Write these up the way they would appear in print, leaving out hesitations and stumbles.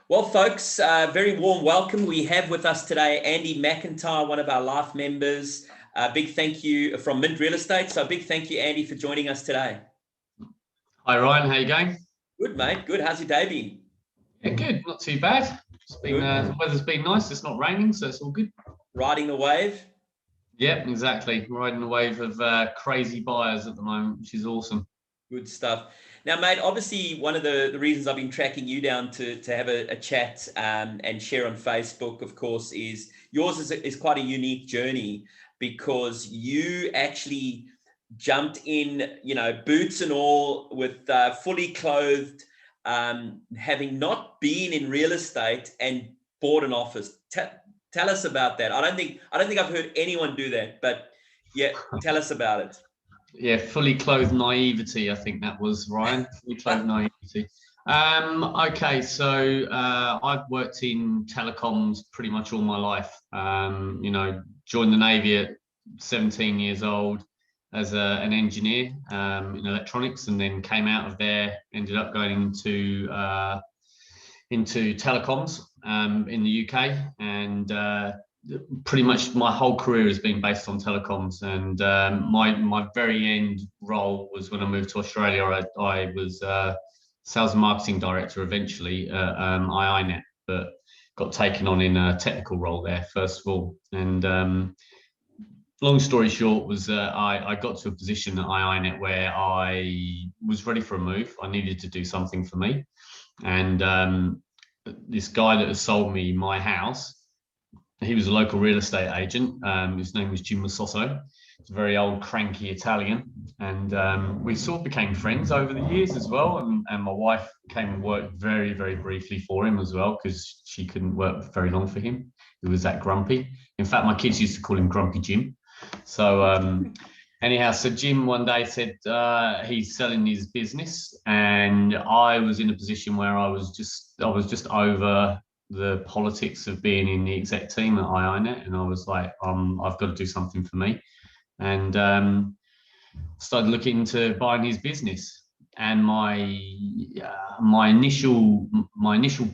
Well, folks, very warm welcome. We have with us today Andy McIntyre, one of our life members. Big thank you from Mint Real Estate. So big thank you, Andy, for joining us today. Hi, Ryan. How you going? Good, mate. Good. How's your day been? Yeah, good. Not too bad. It's been the weather's been nice. It's not raining, so it's all good. Riding the wave? Yep, exactly. Riding the wave of crazy buyers at the moment, which is awesome. Good stuff. Now, mate, obviously one of the reasons I've been tracking you down to have a chat and share on Facebook, of course, is yours is quite a unique journey because you actually jumped in, boots and all, with fully clothed, having not been in real estate and bought an office. Tell us about that. I don't think I've heard anyone do that, but yeah, tell us about it. Yeah, fully clothed naivety, I think that was, Ryan. Fully clothed naivety. Okay, so I've worked in telecoms pretty much all my life. Joined the Navy at 17 years old as an engineer in electronics, and then came out of there, ended up going into telecoms in the UK, and pretty much my whole career has been based on telecoms. And my very end role was when I moved to Australia. I was sales and marketing director eventually at iiNet, but got taken on in a technical role there first of all. And long story short was I got to a position at iiNet where I was ready for a move. I needed to do something for me. And this guy that has sold me my house, he was a local real estate agent. His name was Jim Massoso. He's a very old, cranky Italian. And we sort of became friends over the years as well. And my wife came and worked very, very briefly for him as well, because she couldn't work very long for him. He was that grumpy. In fact, my kids used to call him Grumpy Jim. So anyhow, so Jim one day said he's selling his business. And I was in a position where I was just over the politics of being in the exec team at iiNet, and I was like, I've got to do something for me, and started looking into buying his business. And my initial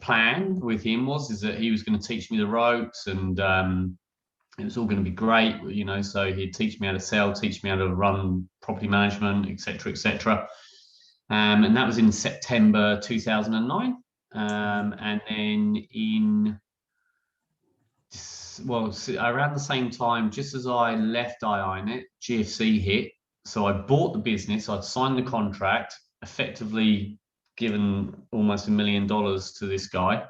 plan with him is that he was going to teach me the ropes, and it was all going to be great, So he'd teach me how to sell, teach me how to run property management, etc., etc. And that was in September 2009. And then around the same time, just as I left iiNet, GFC hit. So I bought the business, I'd signed the contract, effectively given almost $1 million to this guy.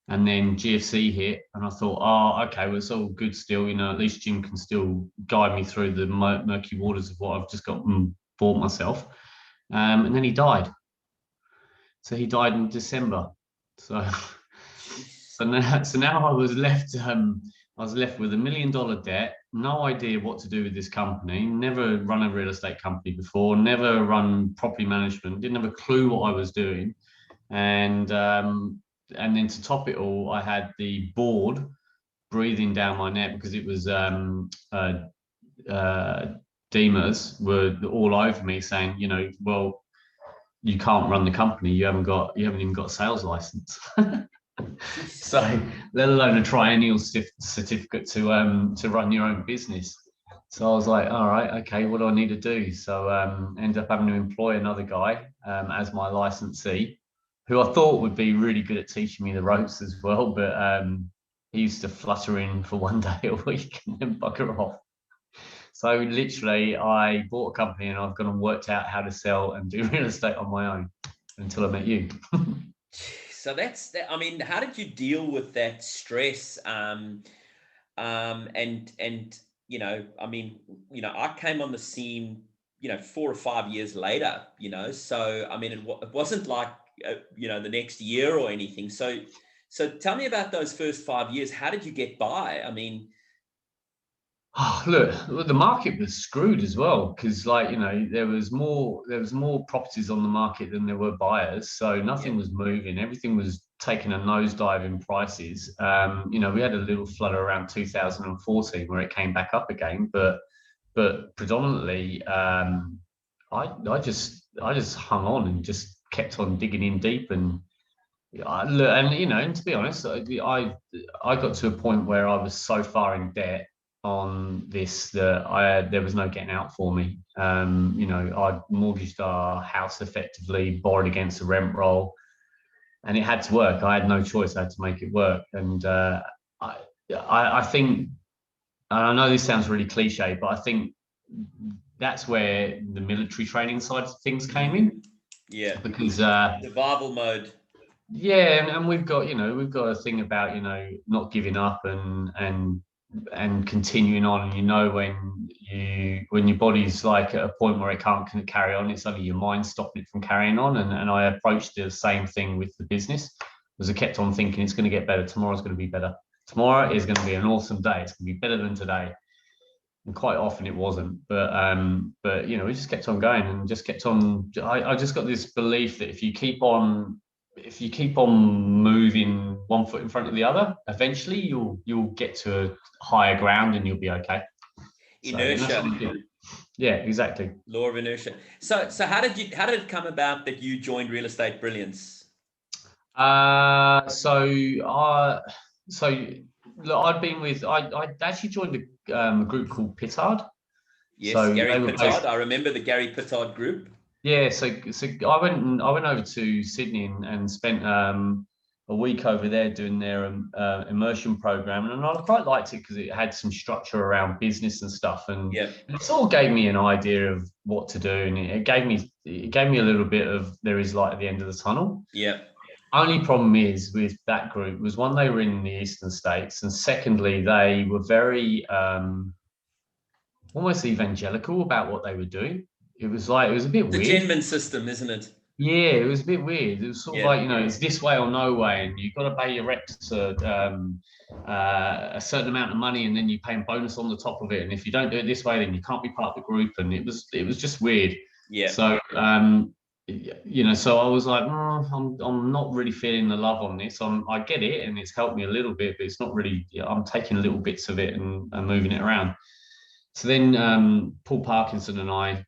And then GFC hit, and I thought, oh, okay, well, it's all good still. At least Jim can still guide me through the murky waters of what I've just got and bought myself. And then he died. So he died in December. So now I was left with $1 million debt, no idea what to do with this company, never run a real estate company before, never run property management, didn't have a clue what I was doing. And then to top it all, I had the board breathing down my neck, because it was Demas were all over me saying, well, you can't run the company. You haven't even got a sales license. So let alone a triennial certificate to run your own business. So I was like, all right, okay, what do I need to do? So ended up having to employ another guy as my licensee, who I thought would be really good at teaching me the ropes as well, but he used to flutter in for one day a week and then bugger off. So literally, I bought a company, and I've gone and worked out how to sell and do real estate on my own until I met you. So that's that. I mean, how did you deal with that stress? I came on the scene, 4 or 5 years later. So I mean, it wasn't like the next year or anything. So tell me about those first 5 years. How did you get by? I mean. Oh, look, the market was screwed as well, because there was more properties on the market than there were buyers, so nothing was moving. Everything was taking a nosedive in prices. We had a little flutter around 2014 where it came back up again, but predominantly, I just hung on and just kept on digging in deep, and Look, and and to be honest, I got to a point where I was so far in debt on this that there was no getting out for me. I mortgaged our house effectively, borrowed against the rent roll, and it had to work. I had no choice. I had to make it work. And I, I think, and I know this sounds really cliche, but I think that's where the military training side of things came in. Yeah, Because survival mode. yeah, and we've got we've got a thing about not giving up and continuing on. When your body's like at a point where it can't carry on, it's only your mind stopping it from carrying on. And I approached the same thing with the business, because I kept on thinking it's going to get better. Tomorrow's going to be better. Tomorrow is going to be an awesome day. It's going to be better than today. And quite often it wasn't. But we just kept on going and just kept on. I just got this belief that if you keep on moving one foot in front of the other, eventually you'll get to a higher ground and you'll be okay. Inertia. So, yeah, exactly. Law of inertia. So how did it come about that you joined Real Estate Brilliance? Look, I actually joined a group called Pittard. Yes, So Gary Pittard. I remember the Gary Pittard group. Yeah, so I went over to Sydney and spent a week over there doing their immersion program, and I quite liked it because it had some structure around business and stuff, and yeah, it sort of gave me an idea of what to do, and it gave me a little bit of there is light at the end of the tunnel. Yeah. Only problem is with that group was, one, they were in the eastern states, and secondly, they were very almost evangelical about what they were doing. It was a bit weird. The Genman system, isn't it? Yeah, it was a bit weird. It was sort of like, it's this way or no way, and you've got to pay your reps a certain amount of money, and then you pay a bonus on the top of it. And if you don't do it this way, then you can't be part of the group. And it was just weird. Yeah. So so I was like, I'm not really feeling the love on this. I get it, and it's helped me a little bit, but it's not really. I'm taking little bits of it and moving it around. So then Paul Parkinson and I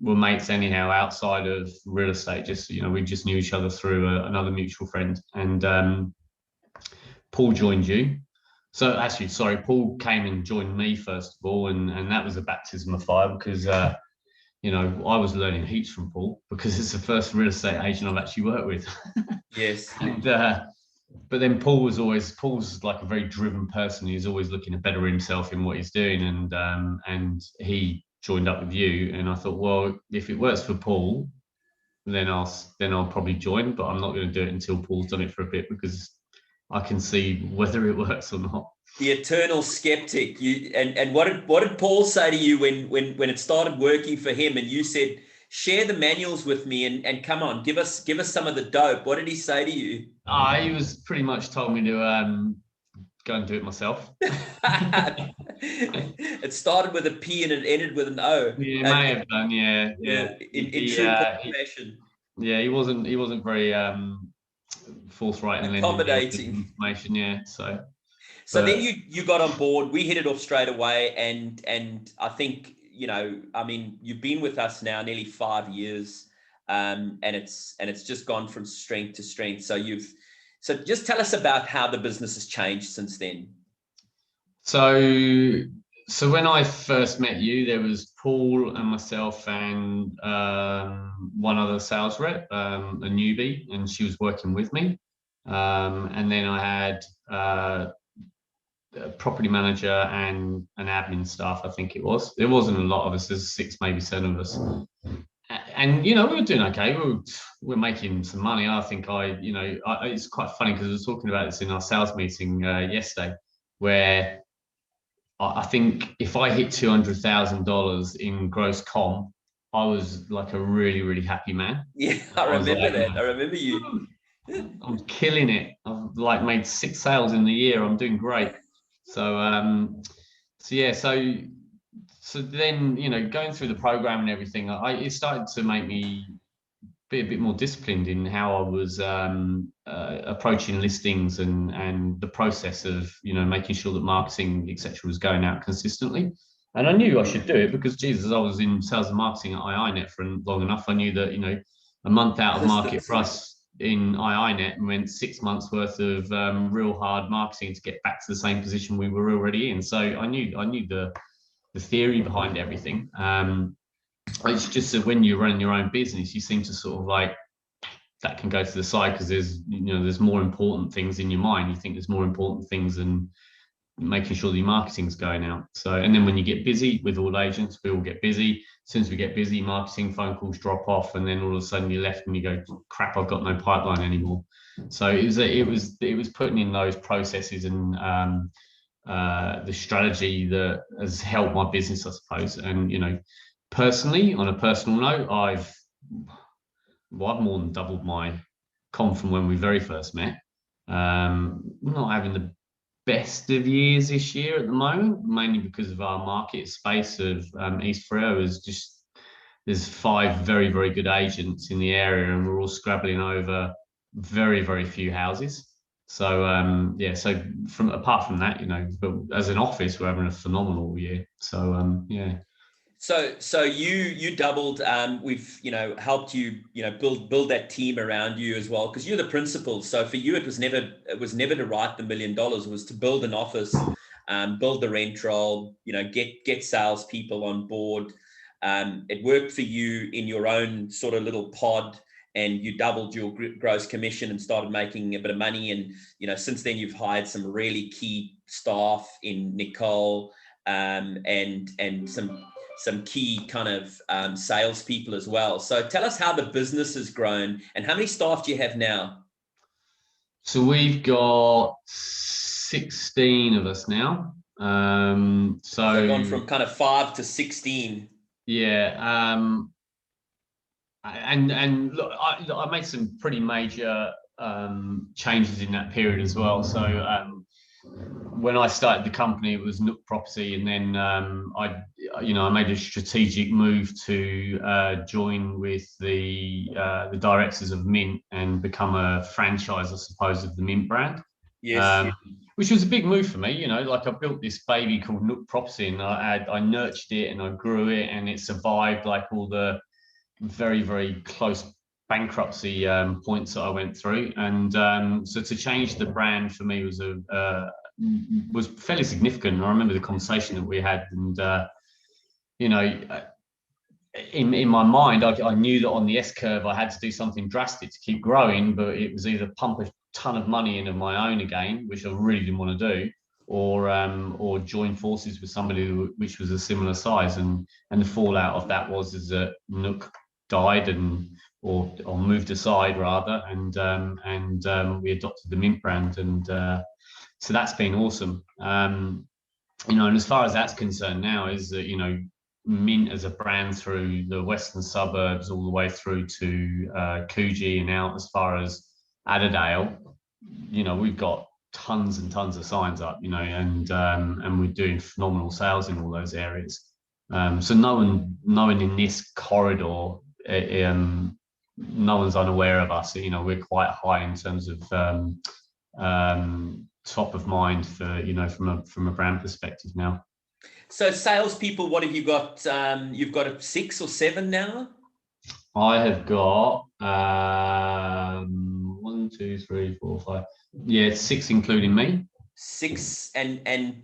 were mates anyhow outside of real estate. Just we just knew each other through another mutual friend, and Paul joined you. So actually, sorry, Paul came and joined me first of all, and that was a baptism of fire, because I was learning heaps from Paul, because it's the first real estate agent I've actually worked with. Yes. And but then Paul's like a very driven person. He's always looking to better himself in what he's doing, and he joined up with you, and I thought, well, if it works for Paul, then I'll probably join, but I'm not going to do it until Paul's done it for a bit, because I can see whether it works or not. The eternal skeptic. And what did Paul say to you when it started working for him, and you said, share the manuals with me and come on, give us some of the dope? What did he say to you? He was pretty much told me to go and do it myself. It started with a P and it ended with an O. Yeah, may have done. Yeah. In true fashion. Yeah, he wasn't very forthright and accommodating information. Yeah, so then you got on board. We hit it off straight away, and I think you've been with us now nearly 5 years, and it's just gone from strength to strength. So just tell us about how the business has changed since then. So when I first met you, there was Paul and myself and one other sales rep, a newbie, and she was working with me. And then I had a property manager and an admin staff, I think it was. There wasn't a lot of us. There's 6, maybe 7 of us. And we were doing okay. We're making some money. I think it's quite funny, because I was talking about this in our sales meeting yesterday, where I think if I hit $200,000 in gross comp, I was like a really, really happy man. Yeah, I remember that. I remember you. I'm killing it. I've made 6 sales in the year. I'm doing great. So then going through the program and everything, it started to make me be a bit more disciplined in how I was approaching listings and the process of making sure that marketing, etc., was going out consistently. And I knew I should do it because, Jesus, I was in sales and marketing at IINet for long enough. I knew that a month out of market for us in IINet and went 6 months worth of real hard marketing to get back to the same position we were already in. So I knew the theory behind everything. It's just that when you run your own business, you seem to sort of like, that can go to the side because there's more important things in your mind. You think there's more important things than making sure the marketing's going out. So, and then when you get busy, with all agents, we all get busy. As soon as we get busy, marketing phone calls drop off, and then all of a sudden you're left and you go, crap, I've got no pipeline anymore. So it was putting in those processes and the strategy that has helped my business, I suppose. And personally, on a personal note, I've more than doubled my com from when we very first met. Not having the best of years this year at the moment, mainly because of our market space of East Freo is just, there's 5 very, very good agents in the area, and we're all scrabbling over very, very few houses. So so apart from that, but as an office, we're having a phenomenal year. So yeah. So you doubled. We've helped you build that team around you as well, because you're the principal. So for you, it was never to write the $1 million. It was to build an office, build the rent roll. Get salespeople on board. It worked for you in your own sort of little pod, and you doubled your gross commission and started making a bit of money. And since then you've hired some really key staff in Nicole, and some key kind of salespeople as well. So tell us how the business has grown and how many staff do you have now? So we've got 16 of us now. So gone from kind of 5 to 16. Yeah. And look, I made some pretty major changes in that period as well. So when I started the company, it was Nook Property, and then I made a strategic move to join with the directors of Mint and become a franchise, I suppose, of the Mint brand. Yes. Which was a big move for me. Like I built this baby called Nook Property, and I nurtured it and I grew it, and it survived like all the very, very close bankruptcy points that I went through. And so to change the brand for me was fairly significant. I remember the conversation that we had, and in my mind, I knew that on the S curve I had to do something drastic to keep growing, but it was either pump a ton of money in of my own again, which I really didn't want to do, or join forces with somebody which was a similar size. And the fallout of that is that Nook died or moved aside rather, and we adopted the Mint brand, and so that's been awesome. And as far as that's concerned now, is that Mint as a brand through the western suburbs all the way through to Coogee and out as far as Adderale, we've got tons and tons of signs up, and we're doing phenomenal sales in all those areas. So no one in this corridor, no one's unaware of us. We're quite high in terms of top of mind for from a brand perspective now. So salespeople, what have you got? You've got 6 or 7 now? I have got 1, 2, 3, 4, 5. Yeah, 6 including me. 6,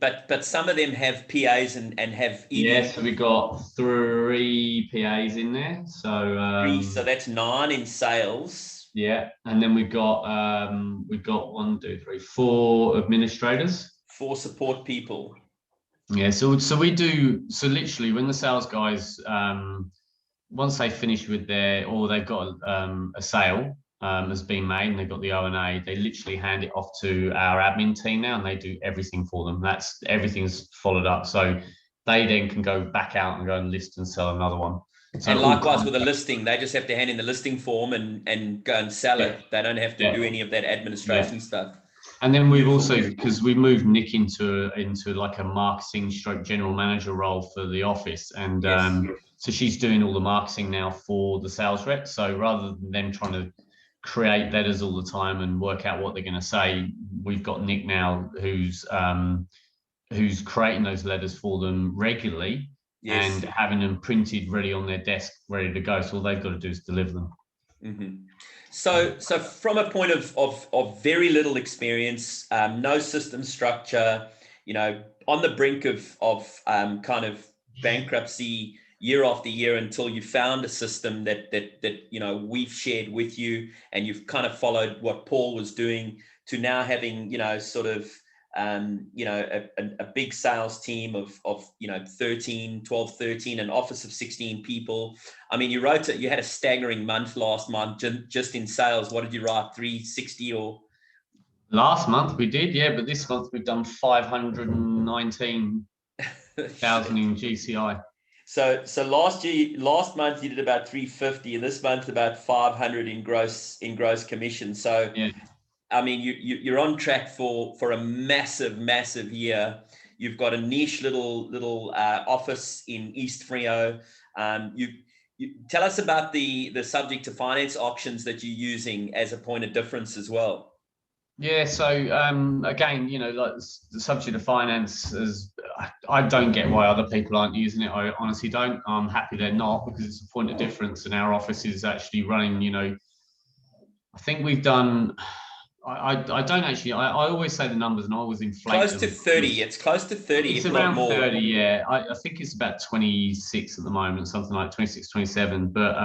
but some of them have PAs and have ED. Yeah, so we got 3 PAs in there. So 3, so that's 9 in sales. Yeah, and then we've got 1, 2, 3, 4 administrators. 4 support people. Yeah, so we do, so literally when the sales guys once they finish with they've got a sale has been made and they've got the O&A, they literally hand it off to our admin team now, and they do everything for them. Everything's followed up, so they then can go back out and go and list and sell another one. So and likewise with a listing, they just have to hand in the listing form and go and sell it. They don't have to do any of that administration stuff. And then we've also, because we moved Nick into like a marketing stroke general manager role for the office, and so she's doing all the marketing now for the sales rep. So rather than them trying to create letters all the time and work out what they're going to say, we've got Nick now who's creating those letters for them regularly and having them printed ready on their desk, ready to go. So all they've got to do is deliver them. So from a point of very little experience, no system structure, on the brink of kind of bankruptcy year after year until you found a system that we've shared with you, and you've kind of followed what Paul was doing, to now having sort of a big sales team of 12 13, an office of 16 people. I mean, you had a staggering month last month just in sales. What did you write, 360 or? Last month we did, yeah, but this month we've done 519,000 in GCI. So last month you did about 350, and this month about 500 in gross commission. So yeah. I mean, you're on track for a massive year. You've got a niche little office in East Frio. You tell us about the subject to finance auctions that you're using as a point of difference as well. Yeah, so again, like the subject of finance is, I don't get why other people aren't using it. I honestly don't. I'm happy they're not, because it's a point of difference, and our office is actually running. I think we've done. I don't actually. I always say the numbers, and I always inflate close to 30. It's close to 30. It's around 30. Yeah, I think it's about 26 at the moment, something like 26, 27. But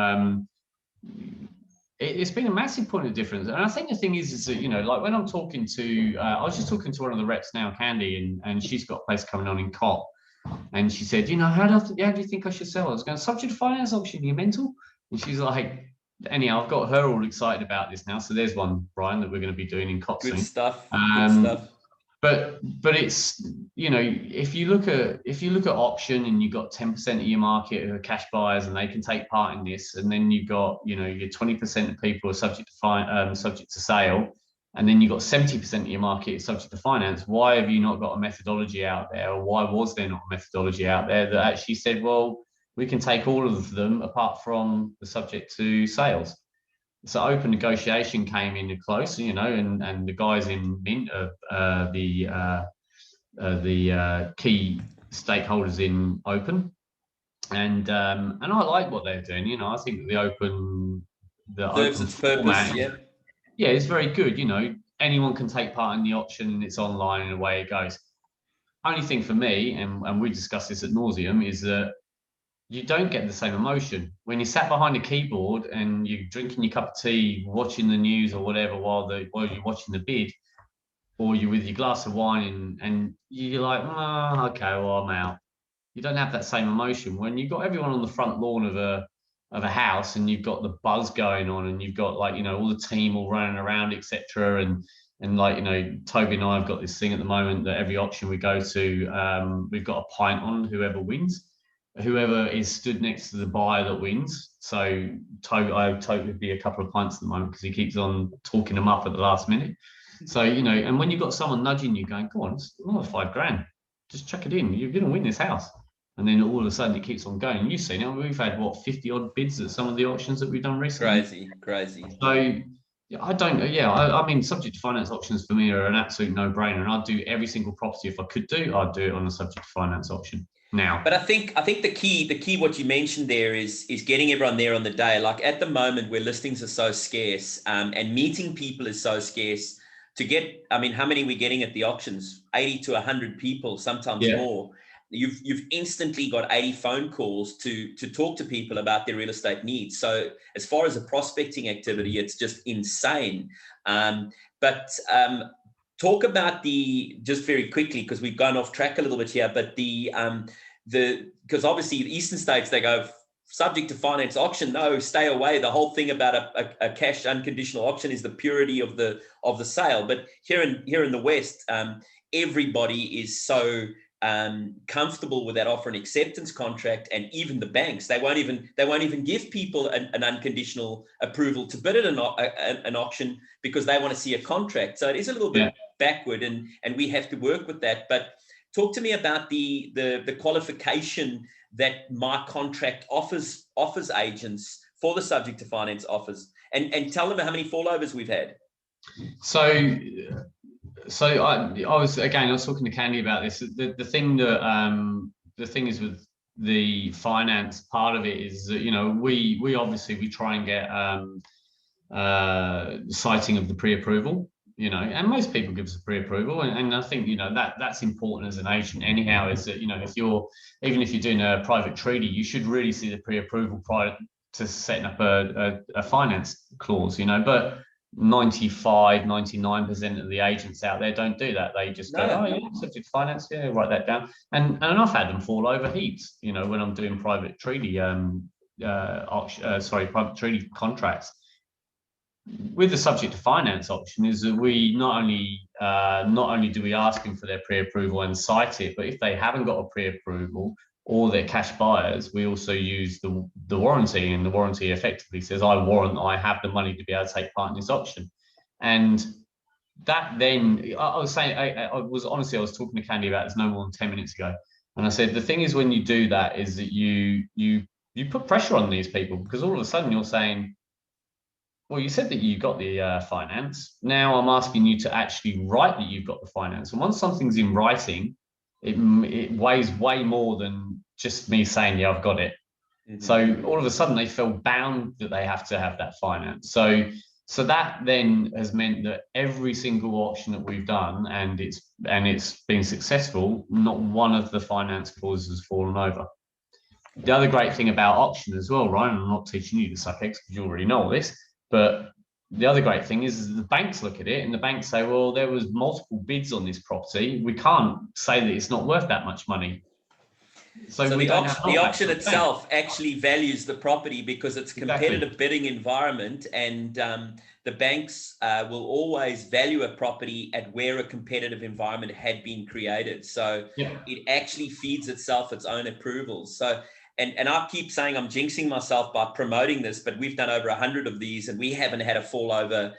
it's been a massive point of difference. And I think the thing is that, like when I'm talking to, I was just talking to one of the reps now, Candy, and she's got a place coming on in Cop. And she said, how do you think I should sell? I was going, subject to finance auction, you mental? And she's like, anyhow, I've got her all excited about this now. So there's one, Brian, that we're going to be doing in Cop soon. Good stuff. Good stuff. But it's, if you look at option, and you've got 10% of your market who are cash buyers and they can take part in this, and then you've got your 20% of people are subject to sale, and then you've got 70% of your market is subject to finance. Why have you not got a methodology out there, or why was there not a methodology out there that actually said, well, we can take all of them apart from the subject to sales? So open negotiation came in close, and the guys in Mint are the key stakeholders in open, and I like what they're doing. I think the open format, yeah, it's very good. Anyone can take part in the auction, and it's online, and away it goes. Only thing for me, and we discussed this at nauseum, is that you don't get the same emotion when you're sat behind a keyboard and you're drinking your cup of tea, watching the news or whatever while you're watching the bid, or you're with your glass of wine and you're like, oh, okay, well, I'm out. You don't have that same emotion when you've got everyone on the front lawn of a house, and you've got the buzz going on, and you've got all the team all running around, etc. And Toby and I have got this thing at the moment that every auction we go to, we've got a pint on whoever wins. Whoever is stood next to the buyer that wins. So Toby would be a couple of pints at the moment because he keeps on talking them up at the last minute. So, and when you've got someone nudging you going, go on, it's another $5,000, just chuck it in, you're going to win this house. And then all of a sudden it keeps on going. And you've seen it, we've had 50 odd bids at some of the auctions that we've done recently. Crazy. So I mean, subject to finance auctions for me are an absolute no-brainer. And I'd do every single property, if I could I'd do it on a subject to finance auction. Now. But I think the key what you mentioned there is getting everyone there on the day. Like at the moment where listings are so scarce, and meeting people is so scarce, to get, I mean, how many are we getting at the auctions? 80 to 100 people, sometimes more. You've instantly got 80 phone calls to talk to people about their real estate needs. So as far as a prospecting activity, it's just insane. Talk about just very quickly, because we've gone off track a little bit here, but because obviously the Eastern states, they go subject to finance auction. No, stay away. The whole thing about a cash unconditional auction is the purity of the sale. But here in the West, everybody is so comfortable with that offer and acceptance contract, and even the banks, they won't even give people an unconditional approval to bid at an auction, because they want to see a contract. So it is a little bit backward, and we have to work with that. But talk to me about the qualification that my contract offers agents for the subject to finance offers, and tell them how many fallovers we've had. So I was talking to Candy about this. The thing is with the finance part of it is that we obviously try and get citing of the pre-approval, you know, and most people give us a pre-approval, and I think, you know, that's important as an agent anyhow, is that, you know, even if you're doing a private treaty, you should really see the pre-approval prior to setting up a finance clause, you know. But 99% of the agents out there don't do that. They just go, oh yeah, subject to finance, yeah, write that down. And I've had them fall over heaps, you know, when I'm doing private treaty private treaty contracts. With the subject to finance option, is that we not only do we ask them for their pre-approval and cite it, but if they haven't got a pre-approval or they're cash buyers, we also use the warranty, and the warranty effectively says, I warrant I have the money to be able to take part in this option. And that then, I was saying, I was talking to Candy about this no more than 10 minutes ago, and I said the thing is, when you do that, is that you put pressure on these people, because all of a sudden you're saying, well, you said that you got the finance. Now I'm asking you to actually write that you've got the finance. And once something's in writing, it weighs way more than just me saying, yeah, I've got it. Mm-hmm. So all of a sudden they feel bound that they have to have that finance. So that then has meant that every single auction that we've done, and it's been successful, not one of the finance clauses has fallen over. The other great thing about auction as well, Ryan, I'm not teaching you to suck eggs because you already know all this, but the other great thing is the banks look at it and the banks say, well, there was multiple bids on this property. We can't say that it's not worth that much money. So the auction itself actually values the property because it's a competitive bidding environment, and the banks will always value a property at where a competitive environment had been created. So it actually feeds itself its own approvals. So, and I keep saying I'm jinxing myself by promoting this, but we've done over 100 of these and we haven't had a fallover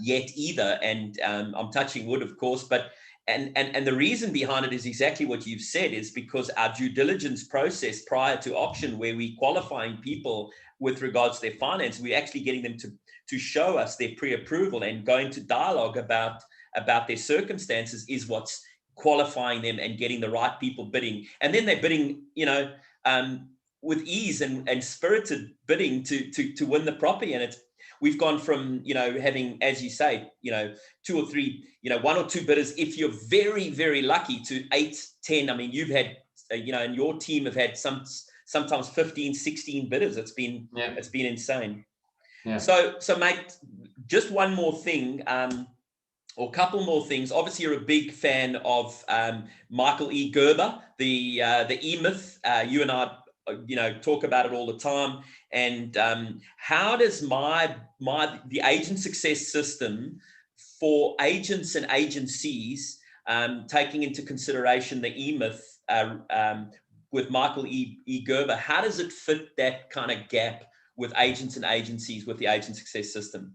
yet either. And I'm touching wood, of course, but and the reason behind it is exactly what you've said, is because our due diligence process prior to auction, where we qualifying people with regards to their finance, we're actually getting them to show us their pre-approval and go into dialogue about their circumstances, is what's qualifying them and getting the right people bidding. And then they're bidding, you know, with ease and spirited bidding to win the property. And we've gone from, you know, having, as you say, you know, 2 or 3, you know, 1 or 2 bidders, if you're very, very lucky, to 8, 10. I mean, you've had, you know, and your team have had sometimes 15, 16 bidders. It's been insane. Yeah. So mate, just one more thing, or a couple more things. Obviously, you're a big fan of Michael E. Gerber, the E-Myth. You and I, you know, talk about it all the time. And how does the agent success system for agents and agencies, taking into consideration the E-Myth with Michael E. Gerber, how does it fit that kind of gap with agents and agencies with the agent success system?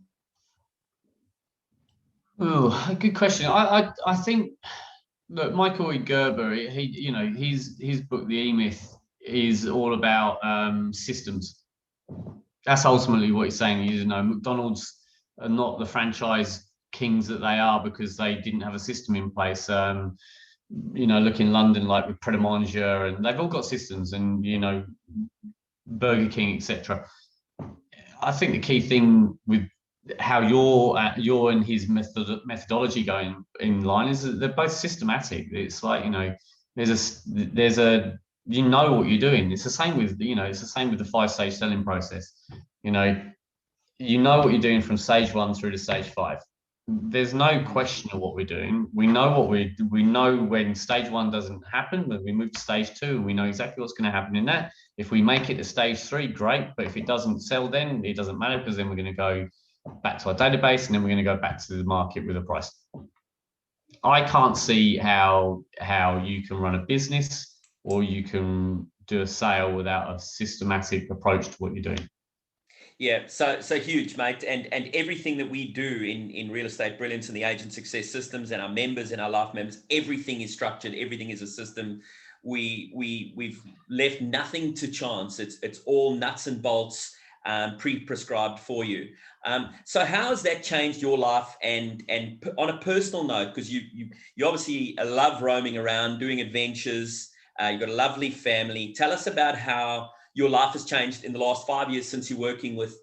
Oh, good question. I think, look, Michael E. Gerber, his book, The E-Myth, is all about systems. That's ultimately what he's saying. You know, McDonald's are not the franchise kings that they are because they didn't have a system in place. You know, look in London, like with Pret a Manger, and they've all got systems, and, you know, Burger King, etc. I think the key thing with how your and his methodology going in line is that they're both systematic. It's like, you know, there's a you know what you're doing. It's the same with, you know, it's the same with the 5-stage selling process. You know what you're doing from stage 1 through to stage 5. There's no question of what we're doing. We know when stage 1 doesn't happen, when we move to stage 2, we know exactly what's going to happen in that. If we make it to stage 3, great. But if it doesn't sell, then it doesn't matter, because then we're going to go back to our database, and then we're going to go back to the market with a price. I can't see how you can run a business or you can do a sale without a systematic approach to what you're doing. Yeah, so huge, mate. And everything that we do in Real Estate Brilliance and the agent success systems and our members and our life members, everything is structured. Everything is a system. We've left nothing to chance. It's all nuts and bolts, pre-prescribed for you. So how has that changed your life? And on a personal note, because you obviously love roaming around, doing adventures. You've got a lovely family. Tell us about how your life has changed in the last 5 years since you're working with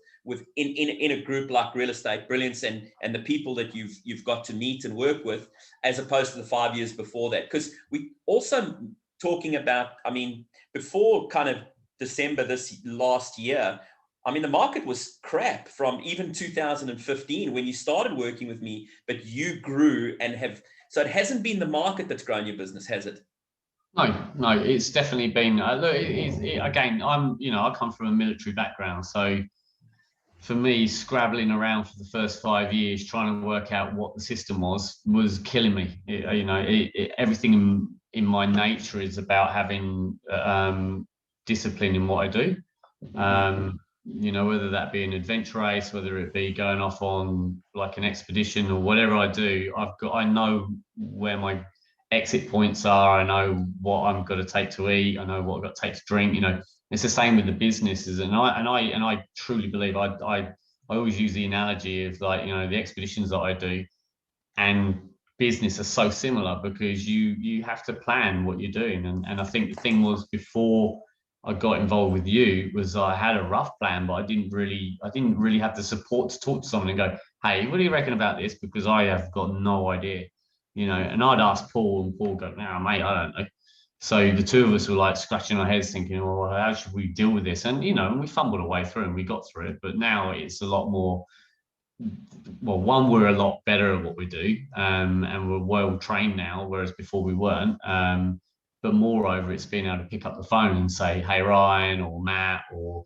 in a group like Real Estate Brilliance and the people that you've got to meet and work with, as opposed to the 5 years before that? Because we also talking about, I mean, before kind of December this last year, I mean, the market was crap from even 2015 when you started working with me, but you grew and have, so it hasn't been the market that's grown your business, has it? No, it's definitely been, look, again, I come from a military background. So for me, scrabbling around for the first 5 years, trying to work out what the system was killing me. Everything in my nature is about having discipline in what I do. Whether that be an adventure race, whether it be going off on like an expedition or whatever I do, I know where my exit points are. I know what I'm going to take to eat. I know what I've got to take to drink. It's the same with the businesses, and I truly believe I always use the analogy of like, the expeditions that I do and business are so similar, because you have to plan what you're doing. And I think the thing was, before I got involved with you, was I had a rough plan, but I didn't really have the support to talk to someone and go, hey, what do you reckon about this? Because I have got no idea, and I'd ask Paul, and Paul would go, no, mate, I don't know. So the two of us were like scratching our heads thinking, well, how should we deal with this? And, we fumbled our way through and we got through it. But now it's a lot more, well, one, we're a lot better at what we do, and we're well trained now, whereas before we weren't. But moreover, it's being able to pick up the phone and say, hey, Ryan or Matt or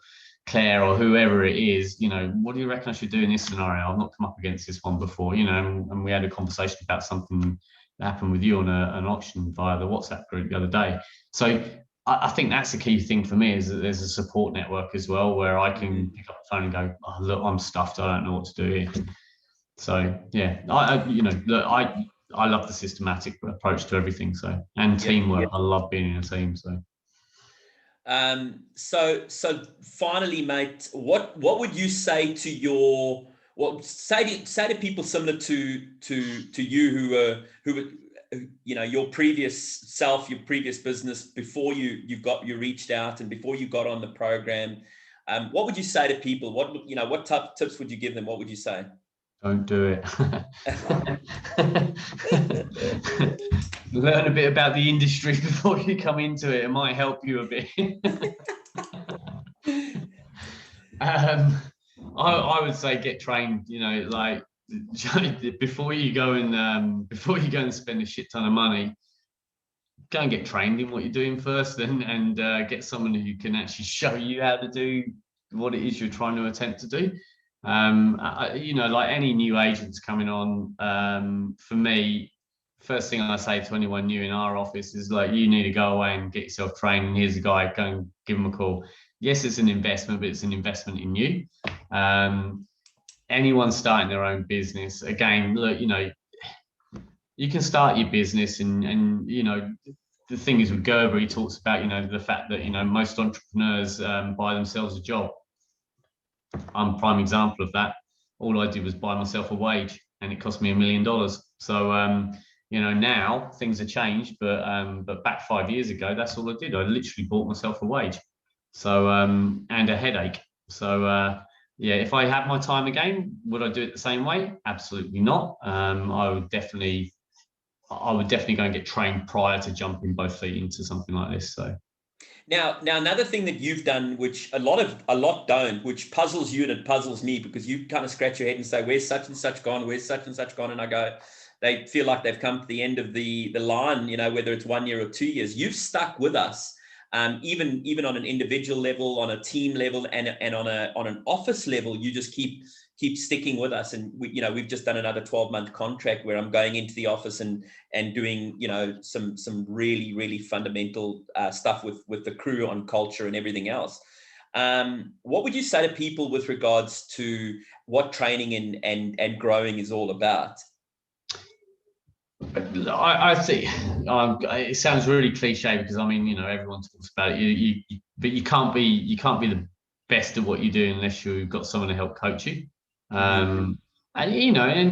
Claire or whoever it is, what do you reckon I should do in this scenario? I've not come up against this one before, and we had a conversation about something that happened with you on an auction via the WhatsApp group the other day. So I think that's the key thing for me, is that there's a support network as well, where I can pick up the phone and go, oh, look, I'm stuffed, I don't know what to do here. So yeah, I love the systematic approach to everything. So, and teamwork. I love being in a team. So finally, mate, what would you say to your, say to people similar to you who your previous self, your previous business, before you reached out and before you got on the program? What would you say to people? What type of tips would you give them? What would you say? Don't do it. Learn a bit about the industry before you come into it. It might help you a bit. I would say get trained. Like before you go and spend a shit ton of money, go and get trained in what you're doing first, and get someone who can actually show you how to do what it is you're trying to attempt to do. Like any new agents coming on, for me, first thing I say to anyone new in our office is like, you need to go away and get yourself trained, and here's a guy, go and give him a call. Yes, it's an investment, but it's an investment in you. Anyone starting their own business, again, look, you can start your business, and the thing is with Gerber, he talks about the fact that most entrepreneurs buy themselves a job. I'm a prime example of that. All I did was buy myself a wage, and it cost me $1 million. So now things have changed, but back 5 years ago, that's all I did. I literally bought myself a wage, so and a headache. So yeah, if I had my time again, would I do it the same way? Absolutely not. I would definitely go and get trained prior to jumping both feet into something like this. So now another thing that you've done, which a lot don't, which puzzles you and it puzzles me, because you kind of scratch your head and say, where's such and such gone, where's such and such gone, and I go, they feel like they've come to the end of the line, whether it's 1 year or 2 years. You've stuck with us, even on an individual level, on a team level, and on an office level. You just keep sticking with us, and we've just done another 12-month contract where I'm going into the office and doing some really, really fundamental stuff with the crew on culture and everything else. What would you say to people with regards to what training and growing is all about? I think it sounds really cliche, because everyone talks about it. But you can't be the best at what you do unless you've got someone to help coach you. And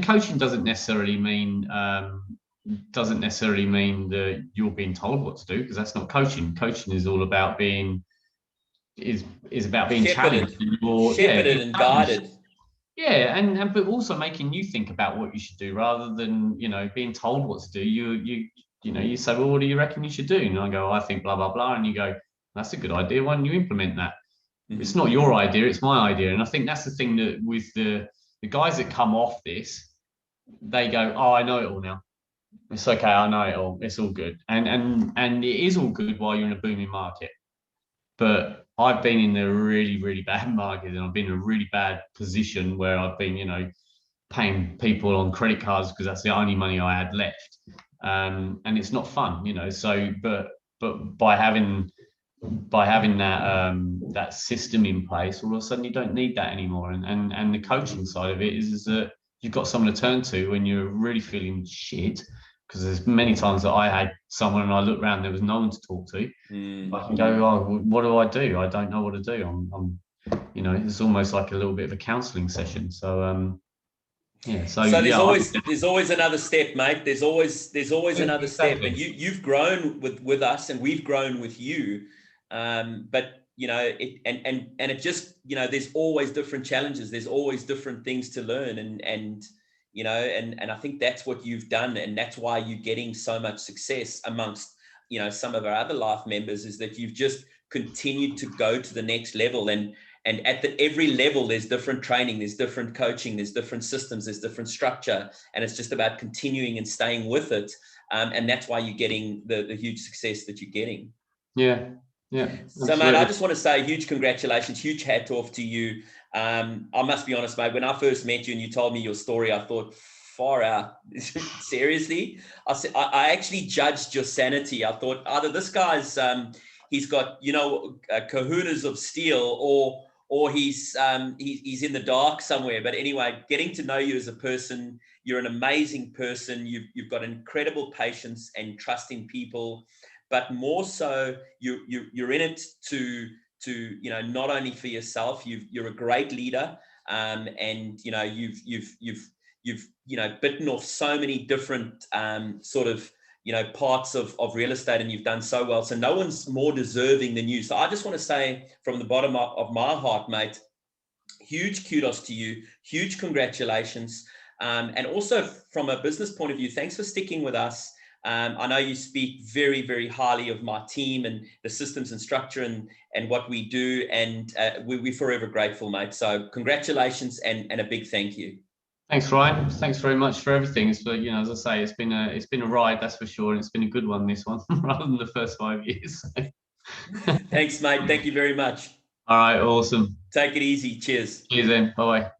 coaching doesn't necessarily mean that you're being told what to do, because that's not coaching. Coaching is all about being is about being challenged. Shepherded and guided. Yeah, and but also making you think about what you should do rather than, you know, being told what to do. You say, well, what do you reckon you should do? And I go, I think blah blah blah, and you go, that's a good idea. Why don't you implement that? It's not your idea, it's my idea. And I think that's the thing that with the guys that come off this, they go, oh, I know it all now. It's okay, I know it all. It's all good. And it is all good while you're in a booming market. But I've been in a really, really bad market, and I've been in a really bad position where I've been, you know, paying people on credit cards because that's the only money I had left. And it's not fun, you know. So but by having that system in place, all of a sudden you don't need that anymore. And the coaching side of it is that you've got someone to turn to when you're really feeling shit. Because there's many times that I had someone and I looked around, there was no one to talk to. I can go, oh, what do I do? I don't know what to do. I'm you know, it's almost like a little bit of a counselling session. So yeah. So there's always another step, mate. There's always another step, and you've grown with us, and we've grown with you. But you know, it just, you know, there's always different challenges. There's always different things to learn, and you know, and I think that's what you've done, and that's why you're getting so much success amongst, you know, some of our other life members, is that you've just continued to go to the next level. And at every level, there's different training, there's different coaching, there's different systems, there's different structure, and it's just about continuing and staying with it. And that's why you're getting the huge success that you're getting. Yeah. So, mate, I just want to say huge congratulations, huge hat off to you. I must be honest, mate, when I first met you and you told me your story, I thought, far out. Seriously? I actually judged your sanity. I thought either this guy's, he's got, you know, kahunas of steel, or he's in the dark somewhere. But anyway, getting to know you as a person, you're an amazing person. You've got incredible patience and trust in people, but more so you're in it to you know, not only for yourself. You're a great leader, and you know, you've you know, bitten off so many different sort of, you know, parts of real estate, and you've done so well. So no one's more deserving than you. So I just want to say from the bottom of my heart, mate, huge kudos to you, huge congratulations. And also from a business point of view, thanks for sticking with us. I know you speak very, very highly of my team and the systems and structure and what we do. And we're forever grateful, mate. So congratulations and a big thank you. Thanks, Ryan. Thanks very much for everything. It's, you know, as I say, it's been a ride, that's for sure, and it's been a good one, this one, rather than the first 5 years. Thanks, mate. Thank you very much. All right, awesome. Take it easy. Cheers. Cheers then. Bye-bye.